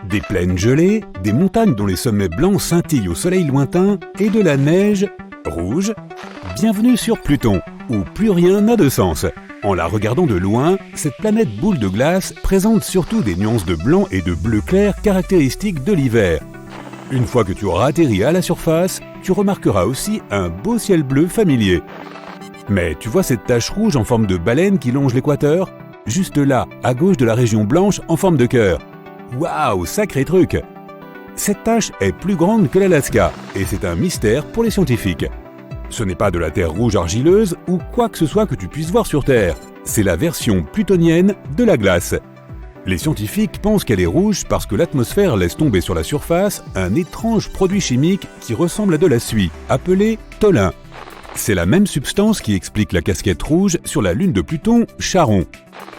Des plaines gelées, des montagnes dont les sommets blancs scintillent au soleil lointain et de la neige rouge. Bienvenue sur Pluton, où plus rien n'a de sens. En la regardant de loin, cette planète boule de glace présente surtout des nuances de blanc et de bleu clair caractéristiques de l'hiver. Une fois que tu auras atterri à la surface, tu remarqueras aussi un beau ciel bleu familier. Mais tu vois cette tache rouge en forme de baleine qui longe l'équateur? Juste là, à gauche de la région blanche en forme de cœur. Waouh, sacré truc! Cette tache est plus grande que l'Alaska, et c'est un mystère pour les scientifiques. Ce n'est pas de la terre rouge argileuse ou quoi que ce soit que tu puisses voir sur Terre. C'est la version plutonienne de la glace. Les scientifiques pensent qu'elle est rouge parce que l'atmosphère laisse tomber sur la surface un étrange produit chimique qui ressemble à de la suie, appelé tholin. C'est la même substance qui explique la casquette rouge sur la lune de Pluton, Charon.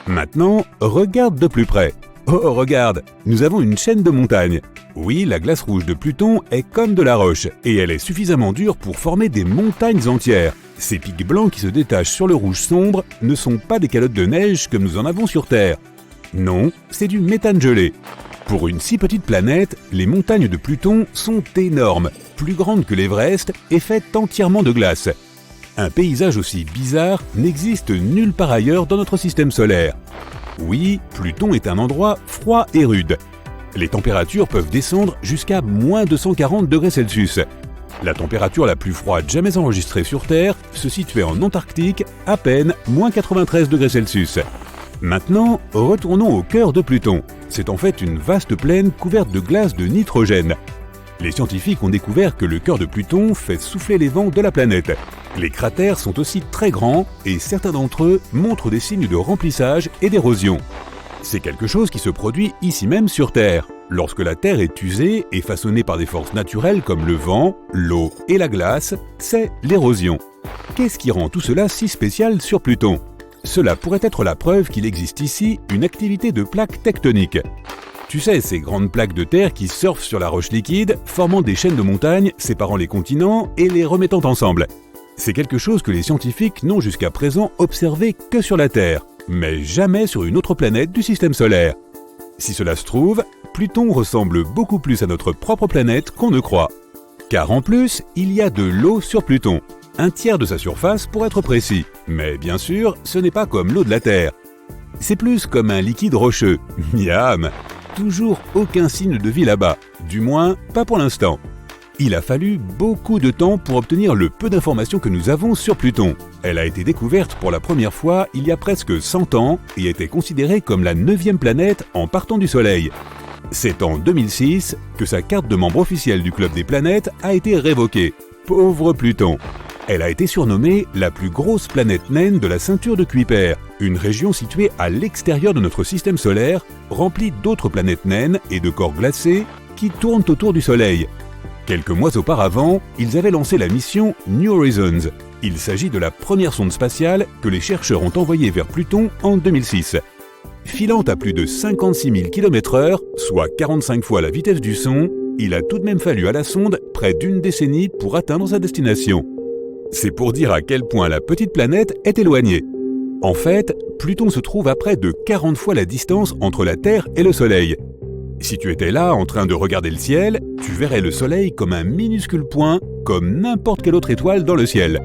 Maintenant, regarde de plus près. Oh, regarde, nous avons une chaîne de montagnes. Oui, la glace rouge de Pluton est comme de la roche, et elle est suffisamment dure pour former des montagnes entières. Ces pics blancs qui se détachent sur le rouge sombre ne sont pas des calottes de neige comme nous en avons sur Terre. Non, c'est du méthane gelé. Pour une si petite planète, les montagnes de Pluton sont énormes, plus grandes que l'Everest et faites entièrement de glace. Un paysage aussi bizarre n'existe nulle part ailleurs dans notre système solaire. Oui, Pluton est un endroit froid et rude. Les températures peuvent descendre jusqu'à moins 240 degrés Celsius. La température la plus froide jamais enregistrée sur Terre se situait en Antarctique, à peine moins 93 degrés Celsius. Maintenant, retournons au cœur de Pluton. C'est en fait une vaste plaine couverte de glace de nitrogène. Les scientifiques ont découvert que le cœur de Pluton fait souffler les vents de la planète. Les cratères sont aussi très grands et certains d'entre eux montrent des signes de remplissage et d'érosion. C'est quelque chose qui se produit ici même sur Terre. Lorsque la Terre est usée et façonnée par des forces naturelles comme le vent, l'eau et la glace, c'est l'érosion. Qu'est-ce qui rend tout cela si spécial sur Pluton? Cela pourrait être la preuve qu'il existe ici une activité de plaques tectoniques. Tu sais, ces grandes plaques de terre qui surfent sur la roche liquide, formant des chaînes de montagnes, séparant les continents et les remettant ensemble. C'est quelque chose que les scientifiques n'ont jusqu'à présent observé que sur la Terre, mais jamais sur une autre planète du système solaire. Si cela se trouve, Pluton ressemble beaucoup plus à notre propre planète qu'on ne croit. Car en plus, il y a de l'eau sur Pluton, un tiers de sa surface pour être précis. Mais bien sûr, ce n'est pas comme l'eau de la Terre. C'est plus comme un liquide rocheux. Miam! Toujours aucun signe de vie là-bas, du moins pas pour l'instant. Il a fallu beaucoup de temps pour obtenir le peu d'informations que nous avons sur Pluton. Elle a été découverte pour la première fois il y a presque 100 ans et était considérée comme la 9e planète en partant du Soleil. C'est en 2006 que sa carte de membre officiel du Club des planètes a été révoquée. Pauvre Pluton! Elle a été surnommée la plus grosse planète naine de la ceinture de Kuiper, une région située à l'extérieur de notre système solaire, remplie d'autres planètes naines et de corps glacés qui tournent autour du Soleil. Quelques mois auparavant, ils avaient lancé la mission New Horizons. Il s'agit de la première sonde spatiale que les chercheurs ont envoyée vers Pluton en 2006. Filant à plus de 56 000 km/h, soit 45 fois la vitesse du son, il a tout de même fallu à la sonde près d'une décennie pour atteindre sa destination. C'est pour dire à quel point la petite planète est éloignée. En fait, Pluton se trouve à près de 40 fois la distance entre la Terre et le Soleil. Si tu étais là en train de regarder le ciel, tu verrais le Soleil comme un minuscule point, comme n'importe quelle autre étoile dans le ciel.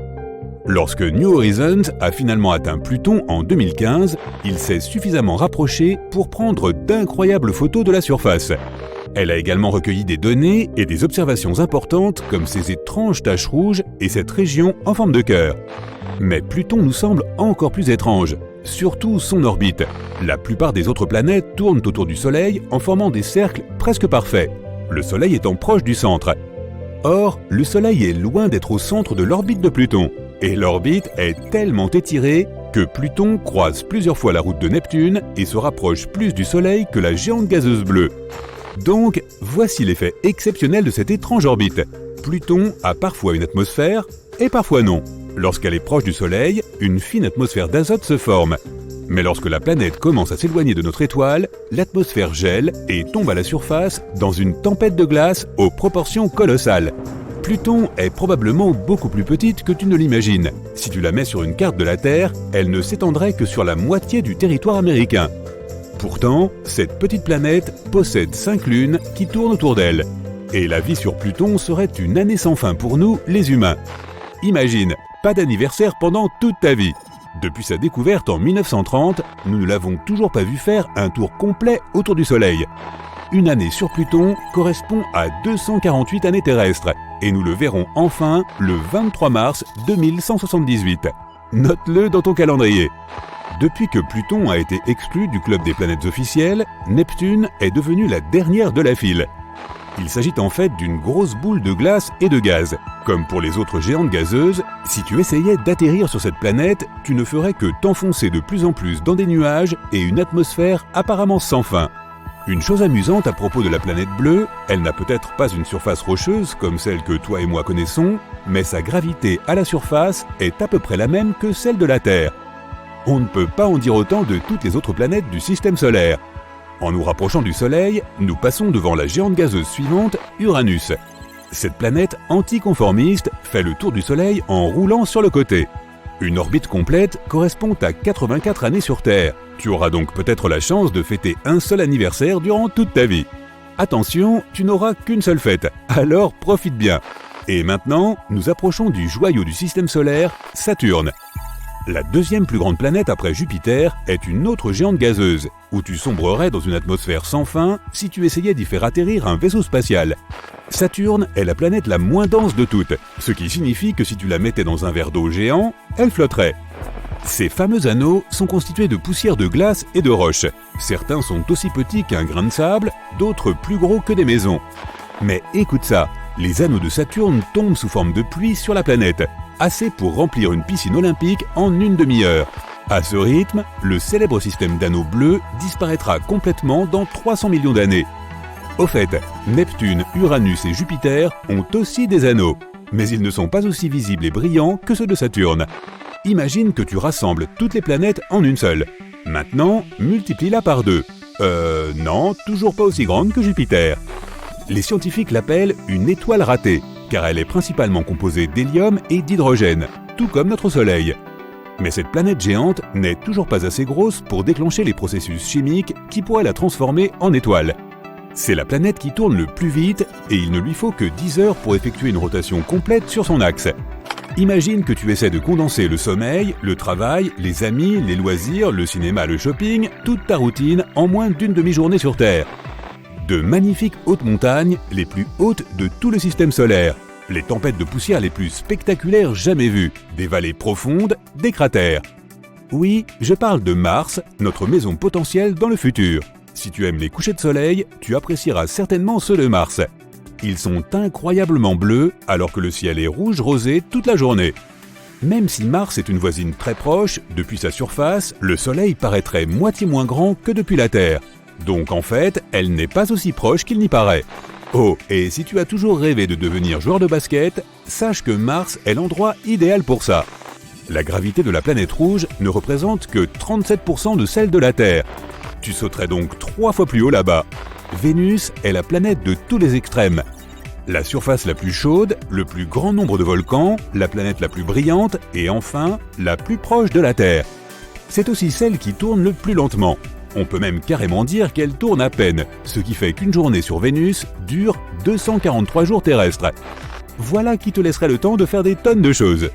Lorsque New Horizons a finalement atteint Pluton en 2015, il s'est suffisamment rapproché pour prendre d'incroyables photos de la surface. Elle a également recueilli des données et des observations importantes comme ces étranges taches rouges et cette région en forme de cœur. Mais Pluton nous semble encore plus étrange, surtout son orbite. La plupart des autres planètes tournent autour du Soleil en formant des cercles presque parfaits, le Soleil étant proche du centre. Or, le Soleil est loin d'être au centre de l'orbite de Pluton, et l'orbite est tellement étirée que Pluton croise plusieurs fois la route de Neptune et se rapproche plus du Soleil que la géante gazeuse bleue. Donc, voici l'effet exceptionnel de cette étrange orbite. Pluton a parfois une atmosphère, et parfois non. Lorsqu'elle est proche du Soleil, une fine atmosphère d'azote se forme. Mais lorsque la planète commence à s'éloigner de notre étoile, l'atmosphère gèle et tombe à la surface dans une tempête de glace aux proportions colossales. Pluton est probablement beaucoup plus petite que tu ne l'imagines. Si tu la mets sur une carte de la Terre, elle ne s'étendrait que sur la moitié du territoire américain. Pourtant, cette petite planète possède 5 lunes qui tournent autour d'elle. Et la vie sur Pluton serait une année sans fin pour nous, les humains. Imagine, pas d'anniversaire pendant toute ta vie. Depuis sa découverte en 1930, nous ne l'avons toujours pas vu faire un tour complet autour du Soleil. Une année sur Pluton correspond à 248 années terrestres, et nous le verrons enfin le 23 mars 2178. Note-le dans ton calendrier. Depuis que Pluton a été exclu du club des planètes officielles, Neptune est devenue la dernière de la file. Il s'agit en fait d'une grosse boule de glace et de gaz. Comme pour les autres géantes gazeuses, si tu essayais d'atterrir sur cette planète, tu ne ferais que t'enfoncer de plus en plus dans des nuages et une atmosphère apparemment sans fin. Une chose amusante à propos de la planète bleue, elle n'a peut-être pas une surface rocheuse comme celle que toi et moi connaissons, mais sa gravité à la surface est à peu près la même que celle de la Terre. On ne peut pas en dire autant de toutes les autres planètes du système solaire. En nous rapprochant du Soleil, nous passons devant la géante gazeuse suivante, Uranus. Cette planète anticonformiste fait le tour du Soleil en roulant sur le côté. Une orbite complète correspond à 84 années sur Terre. Tu auras donc peut-être la chance de fêter un seul anniversaire durant toute ta vie. Attention, tu n'auras qu'une seule fête, alors profite bien. Et maintenant, nous approchons du joyau du système solaire, Saturne. La deuxième plus grande planète après Jupiter est une autre géante gazeuse, où tu sombrerais dans une atmosphère sans fin si tu essayais d'y faire atterrir un vaisseau spatial. Saturne est la planète la moins dense de toutes, ce qui signifie que si tu la mettais dans un verre d'eau géant, elle flotterait. Ces fameux anneaux sont constitués de poussière de glace et de roches. Certains sont aussi petits qu'un grain de sable, d'autres plus gros que des maisons. Mais écoute ça, les anneaux de Saturne tombent sous forme de pluie sur la planète, assez pour remplir une piscine olympique en une demi-heure. À ce rythme, le célèbre système d'anneaux bleus disparaîtra complètement dans 300 millions d'années. Au fait, Neptune, Uranus et Jupiter ont aussi des anneaux, mais ils ne sont pas aussi visibles et brillants que ceux de Saturne. Imagine que tu rassembles toutes les planètes en une seule. Maintenant, multiplie-la par 2. Non, toujours pas aussi grande que Jupiter. Les scientifiques l'appellent une étoile ratée, car elle est principalement composée d'hélium et d'hydrogène, tout comme notre Soleil. Mais cette planète géante n'est toujours pas assez grosse pour déclencher les processus chimiques qui pourraient la transformer en étoile. C'est la planète qui tourne le plus vite et il ne lui faut que 10 heures pour effectuer une rotation complète sur son axe. Imagine que tu essaies de condenser le sommeil, le travail, les amis, les loisirs, le cinéma, le shopping, toute ta routine en moins d'une demi-journée sur Terre. De magnifiques hautes montagnes, les plus hautes de tout le système solaire. Les tempêtes de poussière les plus spectaculaires jamais vues. Des vallées profondes, des cratères. Oui, je parle de Mars, notre maison potentielle dans le futur. Si tu aimes les couchers de soleil, tu apprécieras certainement ceux de Mars. Ils sont incroyablement bleus, alors que le ciel est rouge rosé toute la journée. Même si Mars est une voisine très proche, depuis sa surface, le Soleil paraîtrait moitié moins grand que depuis la Terre. Donc en fait, elle n'est pas aussi proche qu'il n'y paraît. Oh, et si tu as toujours rêvé de devenir joueur de basket, sache que Mars est l'endroit idéal pour ça. La gravité de la planète rouge ne représente que 37% de celle de la Terre. Tu sauterais donc 3 fois plus haut là-bas. Vénus est la planète de tous les extrêmes. La surface la plus chaude, le plus grand nombre de volcans, la planète la plus brillante et enfin, la plus proche de la Terre. C'est aussi celle qui tourne le plus lentement. On peut même carrément dire qu'elle tourne à peine, ce qui fait qu'une journée sur Vénus dure 243 jours terrestres. Voilà qui te laisserait le temps de faire des tonnes de choses.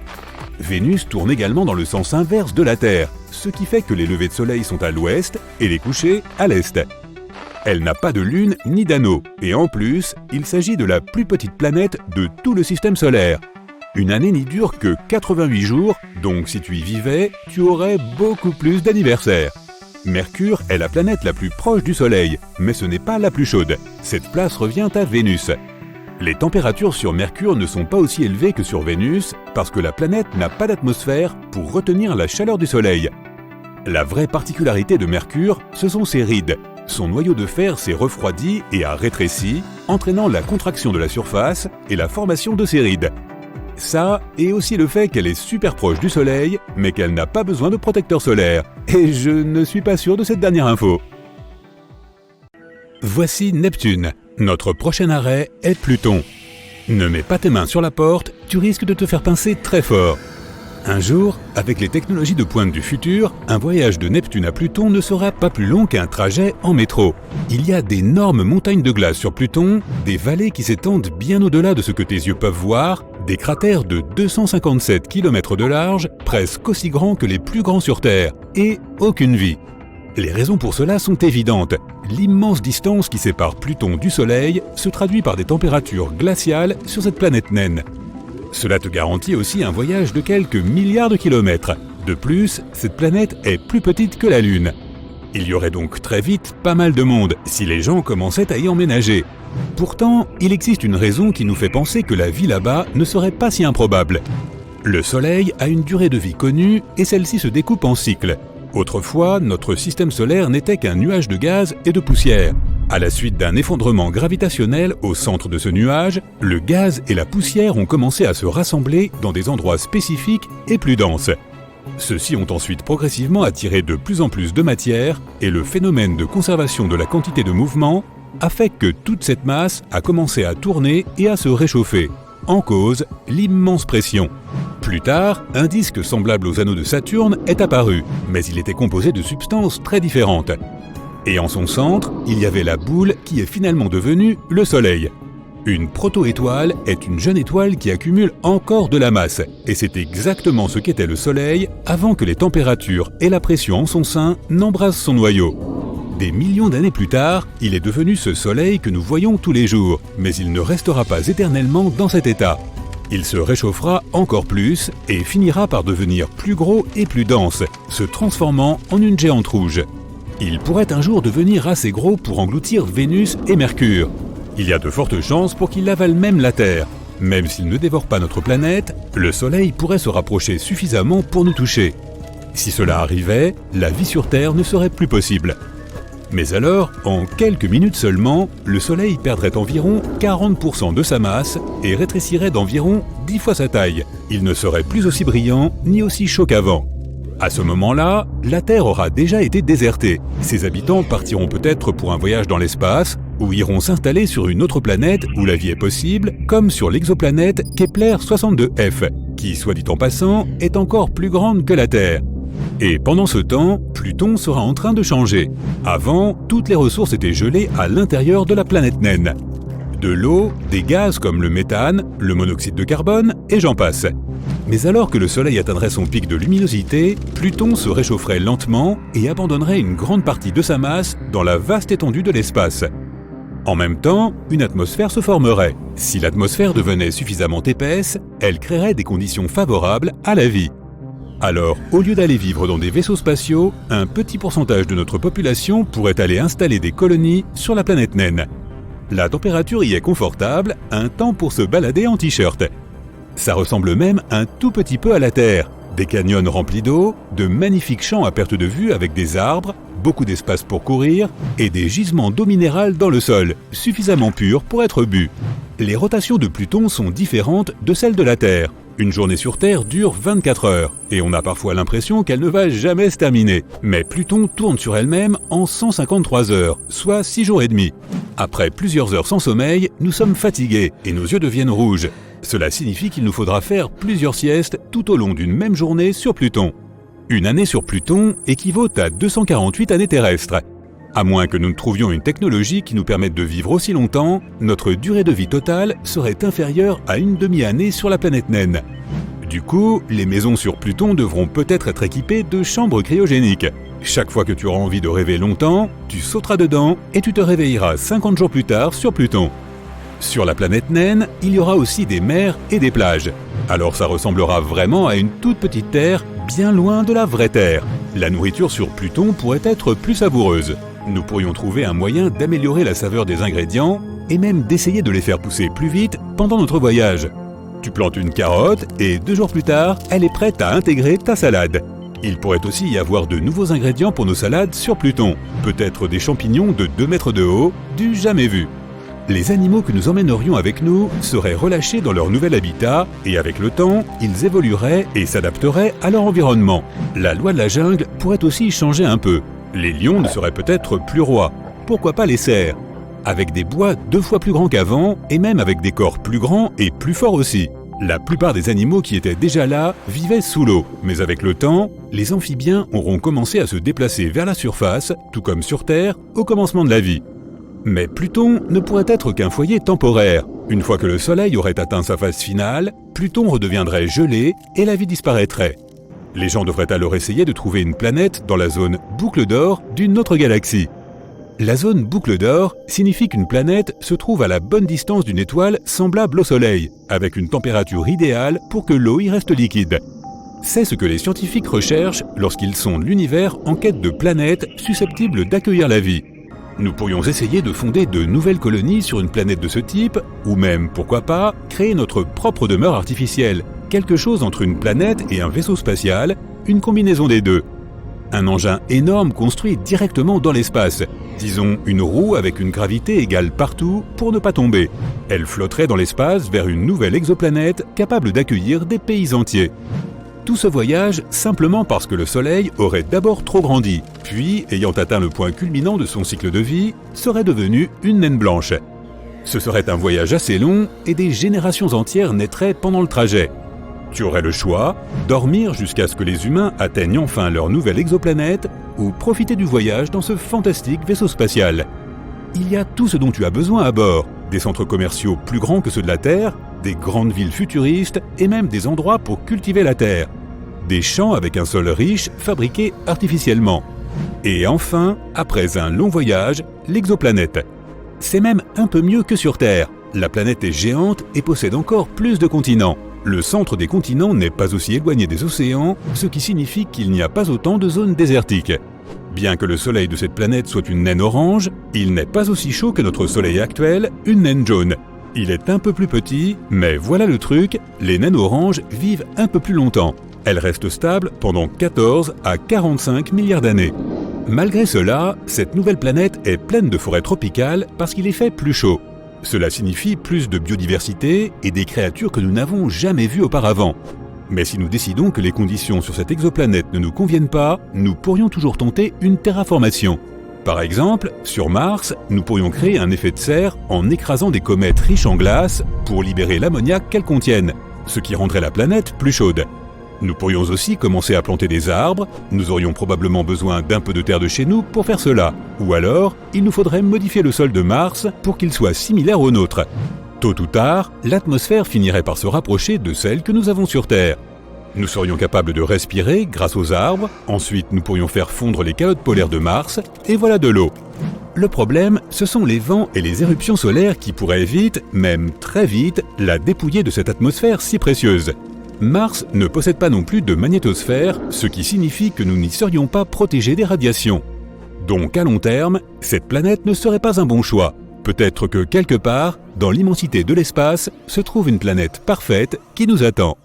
Vénus tourne également dans le sens inverse de la Terre, ce qui fait que les levées de soleil sont à l'ouest et les couchers à l'est. Elle n'a pas de lune ni d'anneau, et en plus, il s'agit de la plus petite planète de tout le système solaire. Une année n'y dure que 88 jours, donc si tu y vivais, tu aurais beaucoup plus d'anniversaires. Mercure est la planète la plus proche du Soleil, mais ce n'est pas la plus chaude. Cette place revient à Vénus. Les températures sur Mercure ne sont pas aussi élevées que sur Vénus, parce que la planète n'a pas d'atmosphère pour retenir la chaleur du Soleil. La vraie particularité de Mercure, ce sont ses rides. Son noyau de fer s'est refroidi et a rétréci, entraînant la contraction de la surface et la formation de ses rides. Ça, et aussi le fait qu'elle est super proche du Soleil, mais qu'elle n'a pas besoin de protecteur solaire. Et je ne suis pas sûr de cette dernière info. Voici Neptune. Notre prochain arrêt est Pluton. Ne mets pas tes mains sur la porte, tu risques de te faire pincer très fort. Un jour, avec les technologies de pointe du futur, un voyage de Neptune à Pluton ne sera pas plus long qu'un trajet en métro. Il y a d'énormes montagnes de glace sur Pluton, des vallées qui s'étendent bien au-delà de ce que tes yeux peuvent voir, des cratères de 257 km de large, presque aussi grands que les plus grands sur Terre, et aucune vie. Les raisons pour cela sont évidentes. L'immense distance qui sépare Pluton du Soleil se traduit par des températures glaciales sur cette planète naine. Cela te garantit aussi un voyage de quelques milliards de kilomètres. De plus, cette planète est plus petite que la Lune. Il y aurait donc très vite pas mal de monde si les gens commençaient à y emménager. Pourtant, il existe une raison qui nous fait penser que la vie là-bas ne serait pas si improbable. Le Soleil a une durée de vie connue et celle-ci se découpe en cycles. Autrefois, notre système solaire n'était qu'un nuage de gaz et de poussière. À la suite d'un effondrement gravitationnel au centre de ce nuage, le gaz et la poussière ont commencé à se rassembler dans des endroits spécifiques et plus denses. Ceux-ci ont ensuite progressivement attiré de plus en plus de matière et le phénomène de conservation de la quantité de mouvement a fait que toute cette masse a commencé à tourner et à se réchauffer. En cause, l'immense pression. Plus tard, un disque semblable aux anneaux de Saturne est apparu, mais il était composé de substances très différentes. Et en son centre, il y avait la boule qui est finalement devenue le Soleil. Une proto-étoile est une jeune étoile qui accumule encore de la masse, et c'est exactement ce qu'était le Soleil avant que les températures et la pression en son sein n'embrasent son noyau. Des millions d'années plus tard, il est devenu ce Soleil que nous voyons tous les jours, mais il ne restera pas éternellement dans cet état. Il se réchauffera encore plus et finira par devenir plus gros et plus dense, se transformant en une géante rouge. Il pourrait un jour devenir assez gros pour engloutir Vénus et Mercure. Il y a de fortes chances pour qu'il avale même la Terre. Même s'il ne dévore pas notre planète, le Soleil pourrait se rapprocher suffisamment pour nous toucher. Si cela arrivait, la vie sur Terre ne serait plus possible. Mais alors, en quelques minutes seulement, le Soleil perdrait environ 40% de sa masse et rétrécirait d'environ 10 fois sa taille. Il ne serait plus aussi brillant ni aussi chaud qu'avant. À ce moment-là, la Terre aura déjà été désertée. Ses habitants partiront peut-être pour un voyage dans l'espace ou iront s'installer sur une autre planète où la vie est possible, comme sur l'exoplanète Kepler 62f, qui, soit dit en passant, est encore plus grande que la Terre. Et pendant ce temps, Pluton sera en train de changer. Avant, toutes les ressources étaient gelées à l'intérieur de la planète naine. De l'eau, des gaz comme le méthane, le monoxyde de carbone, et j'en passe. Mais alors que le Soleil atteindrait son pic de luminosité, Pluton se réchaufferait lentement et abandonnerait une grande partie de sa masse dans la vaste étendue de l'espace. En même temps, une atmosphère se formerait. Si l'atmosphère devenait suffisamment épaisse, elle créerait des conditions favorables à la vie. Alors, au lieu d'aller vivre dans des vaisseaux spatiaux, un petit pourcentage de notre population pourrait aller installer des colonies sur la planète naine. La température y est confortable, un temps pour se balader en t-shirt. Ça ressemble même un tout petit peu à la Terre. Des canyons remplis d'eau, de magnifiques champs à perte de vue avec des arbres, beaucoup d'espace pour courir et des gisements d'eau minérale dans le sol, suffisamment purs pour être bu. Les rotations de Pluton sont différentes de celles de la Terre. Une journée sur Terre dure 24 heures, et on a parfois l'impression qu'elle ne va jamais se terminer. Mais Pluton tourne sur elle-même en 153 heures, soit 6 jours et demi. Après plusieurs heures sans sommeil, nous sommes fatigués et nos yeux deviennent rouges. Cela signifie qu'il nous faudra faire plusieurs siestes tout au long d'une même journée sur Pluton. Une année sur Pluton équivaut à 248 années terrestres. À moins que nous ne trouvions une technologie qui nous permette de vivre aussi longtemps, notre durée de vie totale serait inférieure à une demi-année sur la planète naine. Du coup, les maisons sur Pluton devront peut-être être équipées de chambres cryogéniques. Chaque fois que tu auras envie de rêver longtemps, tu sauteras dedans et tu te réveilleras 50 jours plus tard sur Pluton. Sur la planète naine, il y aura aussi des mers et des plages. Alors ça ressemblera vraiment à une toute petite Terre, bien loin de la vraie Terre. La nourriture sur Pluton pourrait être plus savoureuse. Nous pourrions trouver un moyen d'améliorer la saveur des ingrédients et même d'essayer de les faire pousser plus vite pendant notre voyage. Tu plantes une carotte et 2 jours plus tard, elle est prête à intégrer ta salade. Il pourrait aussi y avoir de nouveaux ingrédients pour nos salades sur Pluton. Peut-être des champignons de 2 mètres de haut, du jamais vu. Les animaux que nous emmènerions avec nous seraient relâchés dans leur nouvel habitat et avec le temps, ils évolueraient et s'adapteraient à leur environnement. La loi de la jungle pourrait aussi changer un peu. Les lions ne seraient peut-être plus rois. Pourquoi pas les cerfs? Avec des bois 2 fois plus grands qu'avant et même avec des corps plus grands et plus forts aussi. La plupart des animaux qui étaient déjà là vivaient sous l'eau, mais avec le temps, les amphibiens auront commencé à se déplacer vers la surface, tout comme sur Terre, au commencement de la vie. Mais Pluton ne pourrait être qu'un foyer temporaire. Une fois que le Soleil aurait atteint sa phase finale, Pluton redeviendrait gelé et la vie disparaîtrait. Les gens devraient alors essayer de trouver une planète dans la zone boucle d'or d'une autre galaxie. La zone boucle d'or signifie qu'une planète se trouve à la bonne distance d'une étoile semblable au Soleil, avec une température idéale pour que l'eau y reste liquide. C'est ce que les scientifiques recherchent lorsqu'ils sondent l'univers en quête de planètes susceptibles d'accueillir la vie. Nous pourrions essayer de fonder de nouvelles colonies sur une planète de ce type, ou même, pourquoi pas, créer notre propre demeure artificielle, quelque chose entre une planète et un vaisseau spatial, une combinaison des deux. Un engin énorme construit directement dans l'espace. Disons une roue avec une gravité égale partout pour ne pas tomber. Elle flotterait dans l'espace vers une nouvelle exoplanète capable d'accueillir des pays entiers. Tout ce voyage simplement parce que le Soleil aurait d'abord trop grandi, puis, ayant atteint le point culminant de son cycle de vie, serait devenu une naine blanche. Ce serait un voyage assez long et des générations entières naîtraient pendant le trajet. Tu aurais le choix, dormir jusqu'à ce que les humains atteignent enfin leur nouvelle exoplanète ou profiter du voyage dans ce fantastique vaisseau spatial. Il y a tout ce dont tu as besoin à bord, des centres commerciaux plus grands que ceux de la Terre, des grandes villes futuristes et même des endroits pour cultiver la Terre. Des champs avec un sol riche fabriqués artificiellement. Et enfin, après un long voyage, l'exoplanète. C'est même un peu mieux que sur Terre. La planète est géante et possède encore plus de continents. Le centre des continents n'est pas aussi éloigné des océans, ce qui signifie qu'il n'y a pas autant de zones désertiques. Bien que le soleil de cette planète soit une naine orange, il n'est pas aussi chaud que notre soleil actuel, une naine jaune. Il est un peu plus petit, mais voilà le truc, les naines oranges vivent un peu plus longtemps. Elles restent stables pendant 14 à 45 milliards d'années. Malgré cela, cette nouvelle planète est pleine de forêts tropicales parce qu'il est fait plus chaud. Cela signifie plus de biodiversité et des créatures que nous n'avons jamais vues auparavant. Mais si nous décidons que les conditions sur cette exoplanète ne nous conviennent pas, nous pourrions toujours tenter une terraformation. Par exemple, sur Mars, nous pourrions créer un effet de serre en écrasant des comètes riches en glace pour libérer l'ammoniac qu'elles contiennent, ce qui rendrait la planète plus chaude. Nous pourrions aussi commencer à planter des arbres, nous aurions probablement besoin d'un peu de terre de chez nous pour faire cela. Ou alors, il nous faudrait modifier le sol de Mars pour qu'il soit similaire au nôtre. Tôt ou tard, l'atmosphère finirait par se rapprocher de celle que nous avons sur Terre. Nous serions capables de respirer grâce aux arbres, ensuite nous pourrions faire fondre les calottes polaires de Mars, et voilà de l'eau. Le problème, ce sont les vents et les éruptions solaires qui pourraient vite, même très vite, la dépouiller de cette atmosphère si précieuse. Mars ne possède pas non plus de magnétosphère, ce qui signifie que nous n'y serions pas protégés des radiations. Donc à long terme, cette planète ne serait pas un bon choix. Peut-être que quelque part, dans l'immensité de l'espace, se trouve une planète parfaite qui nous attend.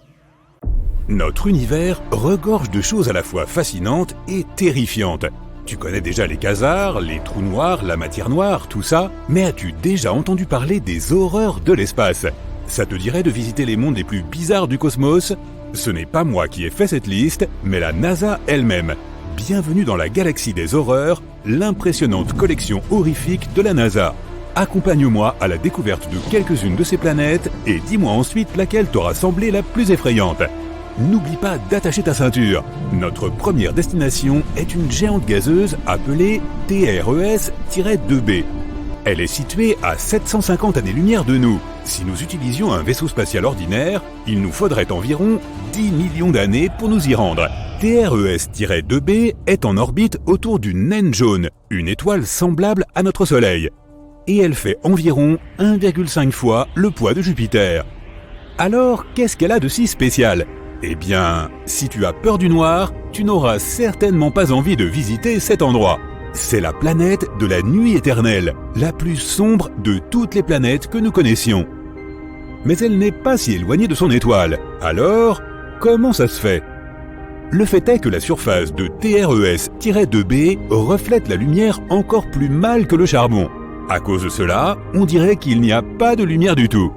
Notre univers regorge de choses à la fois fascinantes et terrifiantes. Tu connais déjà les quasars, les trous noirs, la matière noire, tout ça, mais as-tu déjà entendu parler des horreurs de l'espace ? Ça te dirait de visiter les mondes les plus bizarres du cosmos ? Ce n'est pas moi qui ai fait cette liste, mais la NASA elle-même. Bienvenue dans la galaxie des horreurs, l'impressionnante collection horrifique de la NASA. Accompagne-moi à la découverte de quelques-unes de ces planètes et dis-moi ensuite laquelle t'aura semblé la plus effrayante. N'oublie pas d'attacher ta ceinture. Notre première destination est une géante gazeuse appelée TRES-2b. Elle est située à 750 années-lumière de nous. Si nous utilisions un vaisseau spatial ordinaire, il nous faudrait environ 10 millions d'années pour nous y rendre. TRES-2b est en orbite autour d'une naine jaune, une étoile semblable à notre Soleil. Et elle fait environ 1,5 fois le poids de Jupiter. Alors, qu'est-ce qu'elle a de si spécial ? Eh bien, si tu as peur du noir, tu n'auras certainement pas envie de visiter cet endroit. C'est la planète de la nuit éternelle, la plus sombre de toutes les planètes que nous connaissions. Mais elle n'est pas si éloignée de son étoile. Alors, comment ça se fait ? Le fait est que la surface de TRES-2b reflète la lumière encore plus mal que le charbon. À cause de cela, on dirait qu'il n'y a pas de lumière du tout.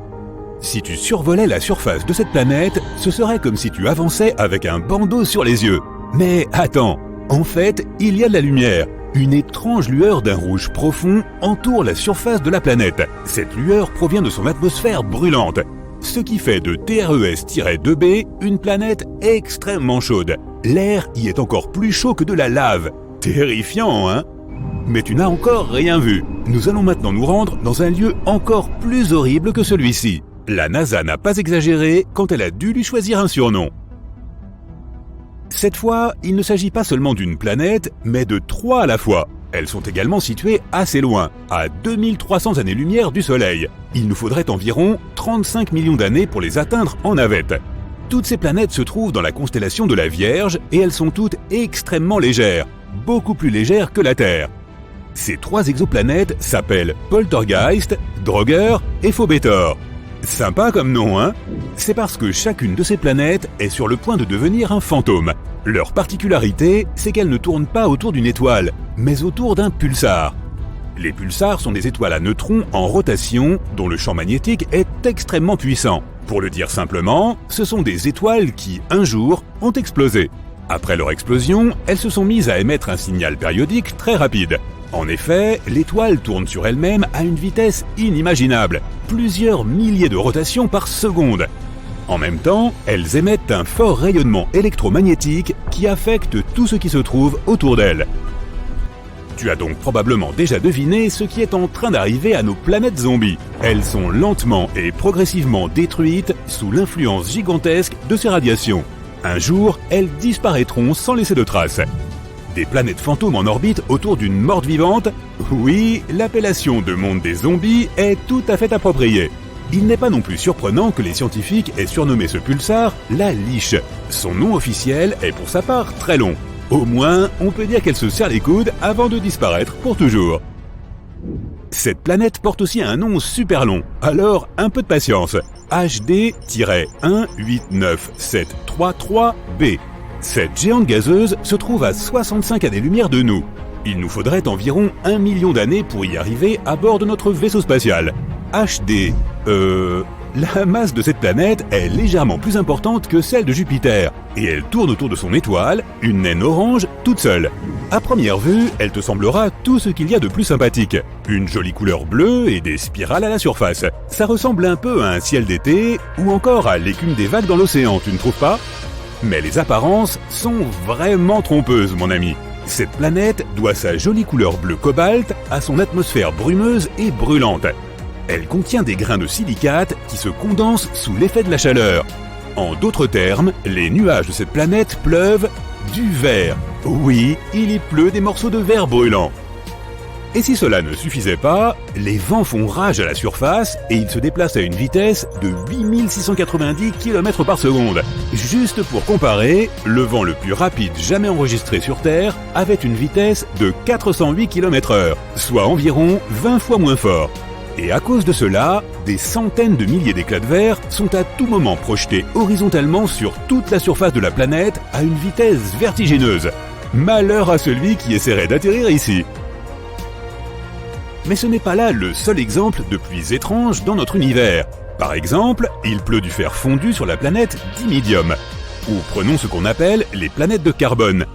Si tu survolais la surface de cette planète, ce serait comme si tu avançais avec un bandeau sur les yeux. Mais attends, en fait, il y a de la lumière. Une étrange lueur d'un rouge profond entoure la surface de la planète. Cette lueur provient de son atmosphère brûlante. ce qui fait de TRES-2b une planète extrêmement chaude. L'air y est encore plus chaud que de la lave. Terrifiant, hein? Mais tu n'as encore rien vu. Nous allons maintenant nous rendre dans un lieu encore plus horrible que celui-ci. La NASA n'a pas exagéré quand elle a dû lui choisir un surnom. Cette fois, il ne s'agit pas seulement d'une planète, mais de 3 à la fois. Elles sont également situées assez loin, à 2300 années-lumière du Soleil. Il nous faudrait environ 35 millions d'années pour les atteindre en navette. Toutes ces planètes se trouvent dans la constellation de la Vierge et elles sont toutes extrêmement légères, beaucoup plus légères que la Terre. Ces 3 exoplanètes s'appellent Poltergeist, Draugr et Phobétor. Sympa comme nom, hein? C'est parce que chacune de ces planètes est sur le point de devenir un fantôme. Leur particularité, c'est qu'elles ne tournent pas autour d'une étoile, mais autour d'un pulsar. Les pulsars sont des étoiles à neutrons en rotation dont le champ magnétique est extrêmement puissant. Pour le dire simplement, ce sont des étoiles qui, un jour, ont explosé. Après leur explosion, elles se sont mises à émettre un signal périodique très rapide. En effet, l'étoile tourne sur elle-même à une vitesse inimaginable, plusieurs milliers de rotations par seconde. En même temps, elles émettent un fort rayonnement électromagnétique qui affecte tout ce qui se trouve autour d'elles. Tu as donc probablement déjà deviné ce qui est en train d'arriver à nos planètes zombies. Elles sont lentement et progressivement détruites sous l'influence gigantesque de ces radiations. Un jour, elles disparaîtront sans laisser de traces. Des planètes fantômes en orbite autour d'une morte vivante? Oui, l'appellation de monde des zombies est tout à fait appropriée. Il n'est pas non plus surprenant que les scientifiques aient surnommé ce pulsar la Liche. Son nom officiel est pour sa part très long. Au moins, on peut dire qu'elle se serre les coudes avant de disparaître pour toujours. Cette planète porte aussi un nom super long, alors un peu de patience. HD-18973b. Cette géante gazeuse se trouve à 65 années-lumière de nous. Il nous faudrait environ 1 million d'années pour y arriver à bord de notre vaisseau spatial. La masse de cette planète est légèrement plus importante que celle de Jupiter, et elle tourne autour de son étoile, une naine orange, toute seule. À première vue, elle te semblera tout ce qu'il y a de plus sympathique. Une jolie couleur bleue et des spirales à la surface. Ça ressemble un peu à un ciel d'été, ou encore à l'écume des vagues dans l'océan, tu ne trouves pas? Mais les apparences sont vraiment trompeuses, mon ami. Cette planète doit sa jolie couleur bleu cobalt à son atmosphère brumeuse et brûlante. Elle contient des grains de silicate qui se condensent sous l'effet de la chaleur. En d'autres termes, les nuages de cette planète pleuvent du verre. Oui, il y pleut des morceaux de verre brûlants. Et si cela ne suffisait pas, les vents font rage à la surface et ils se déplacent à une vitesse de 8690 km par seconde. Juste pour comparer, le vent le plus rapide jamais enregistré sur Terre avait une vitesse de 408 km/h, soit environ 20 fois moins fort. Et à cause de cela, des centaines de milliers d'éclats de verre sont à tout moment projetés horizontalement sur toute la surface de la planète à une vitesse vertigineuse. Malheur à celui qui essaierait d'atterrir ici. Mais ce n'est pas là le seul exemple de pluies étranges dans notre univers. Par exemple, il pleut du fer fondu sur la planète Dimidium. Ou prenons ce qu'on appelle les planètes de carbone.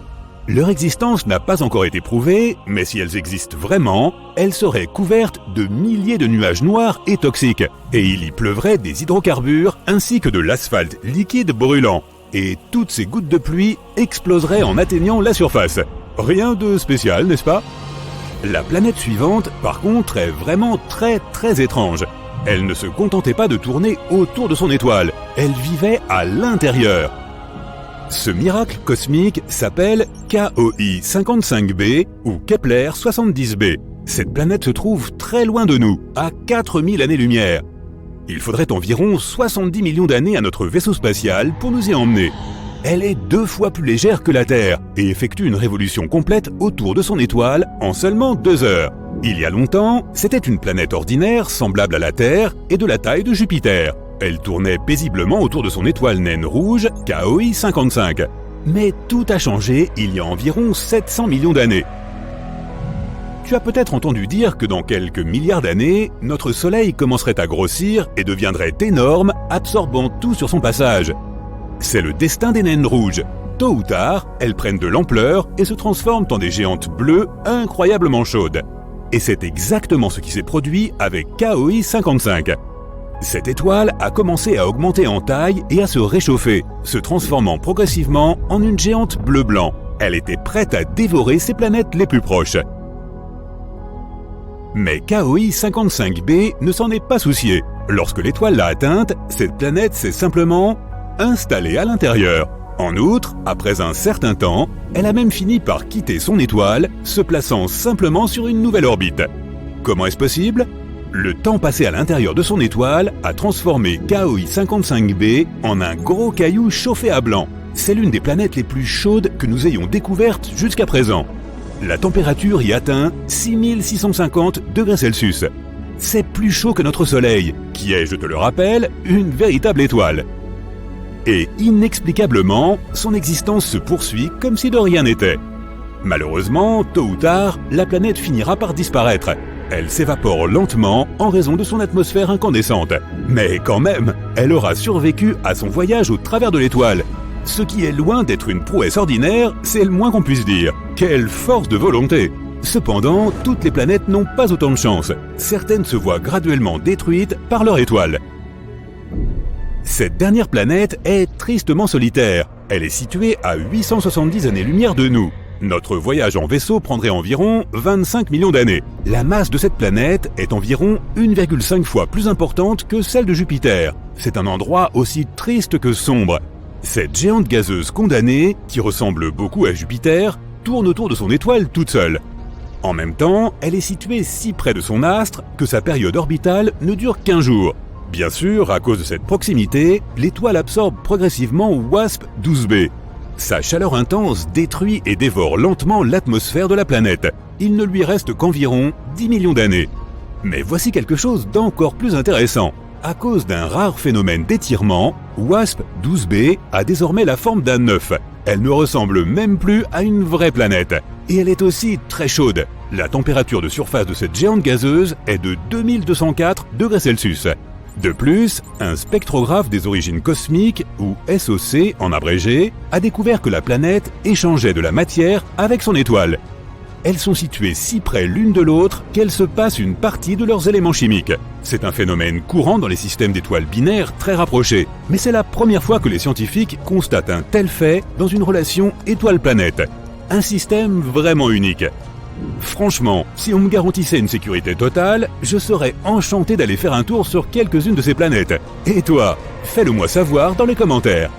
Leur existence n'a pas encore été prouvée, mais si elles existent vraiment, elles seraient couvertes de milliers de nuages noirs et toxiques. Et il y pleuvrait des hydrocarbures ainsi que de l'asphalte liquide brûlant. Et toutes ces gouttes de pluie exploseraient en atteignant la surface. Rien de spécial, n'est-ce pas? La planète suivante, par contre, est vraiment très étrange. Elle ne se contentait pas de tourner autour de son étoile, elle vivait à l'intérieur. Ce miracle cosmique s'appelle KOI 55b ou Kepler 70b. Cette planète se trouve très loin de nous, à 4000 années-lumière. Il faudrait environ 70 millions d'années à notre vaisseau spatial pour nous y emmener. Elle est 2 fois plus légère que la Terre et effectue une révolution complète autour de son étoile en seulement 2 heures. Il y a longtemps, c'était une planète ordinaire semblable à la Terre et de la taille de Jupiter. Elle tournait paisiblement autour de son étoile naine rouge, KOI 55. Mais tout a changé il y a environ 700 millions d'années. Tu as peut-être entendu dire que dans quelques milliards d'années, notre Soleil commencerait à grossir et deviendrait énorme, absorbant tout sur son passage. C'est le destin des naines rouges. Tôt ou tard, elles prennent de l'ampleur et se transforment en des géantes bleues incroyablement chaudes. Et c'est exactement ce qui s'est produit avec KOI 55. Cette étoile a commencé à augmenter en taille et à se réchauffer, se transformant progressivement en une géante bleu-blanc. Elle était prête à dévorer ses planètes les plus proches. Mais KOI 55b ne s'en est pas soucié. Lorsque l'étoile l'a atteinte, cette planète s'est simplement installée à l'intérieur. En outre, après un certain temps, elle a même fini par quitter son étoile, se plaçant simplement sur une nouvelle orbite. Comment est-ce possible ? Le temps passé à l'intérieur de son étoile a transformé KOI 55b en un gros caillou chauffé à blanc. C'est l'une des planètes les plus chaudes que nous ayons découvertes jusqu'à présent. La température y atteint 6650 degrés Celsius. C'est plus chaud que notre Soleil, qui est, je te le rappelle, une véritable étoile. Et inexplicablement, son existence se poursuit comme si de rien n'était. Malheureusement, tôt ou tard, la planète finira par disparaître. Elle s'évapore lentement en raison de son atmosphère incandescente. Mais quand même, elle aura survécu à son voyage au travers de l'étoile. Ce qui est loin d'être une prouesse ordinaire, c'est le moins qu'on puisse dire. Quelle force de volonté! Cependant, toutes les planètes n'ont pas autant de chance. Certaines se voient graduellement détruites par leur étoile. Cette dernière planète est tristement solitaire. Elle est située à 870 années-lumière de nous. Notre voyage en vaisseau prendrait environ 25 millions d'années. La masse de cette planète est environ 1,5 fois plus importante que celle de Jupiter. C'est un endroit aussi triste que sombre. Cette géante gazeuse condamnée, qui ressemble beaucoup à Jupiter, tourne autour de son étoile toute seule. En même temps, elle est située si près de son astre que sa période orbitale ne dure qu'1 jour. Bien sûr, à cause de cette proximité, l'étoile absorbe progressivement WASP-12b. Sa chaleur intense détruit et dévore lentement l'atmosphère de la planète. Il ne lui reste qu'environ 10 millions d'années. Mais voici quelque chose d'encore plus intéressant. À cause d'un rare phénomène d'étirement, WASP-12b a désormais la forme d'un œuf. Elle ne ressemble même plus à une vraie planète. Et elle est aussi très chaude. La température de surface de cette géante gazeuse est de 2204 degrés Celsius. De plus, un spectrographe des origines cosmiques, ou SOC en abrégé, a découvert que la planète échangeait de la matière avec son étoile. Elles sont situées si près l'une de l'autre qu'elles se passent une partie de leurs éléments chimiques. C'est un phénomène courant dans les systèmes d'étoiles binaires très rapprochés, mais c'est la première fois que les scientifiques constatent un tel fait dans une relation étoile-planète. Un système vraiment unique. Franchement, si on me garantissait une sécurité totale, je serais enchanté d'aller faire un tour sur quelques-unes de ces planètes. Et toi, fais-le moi savoir dans les commentaires.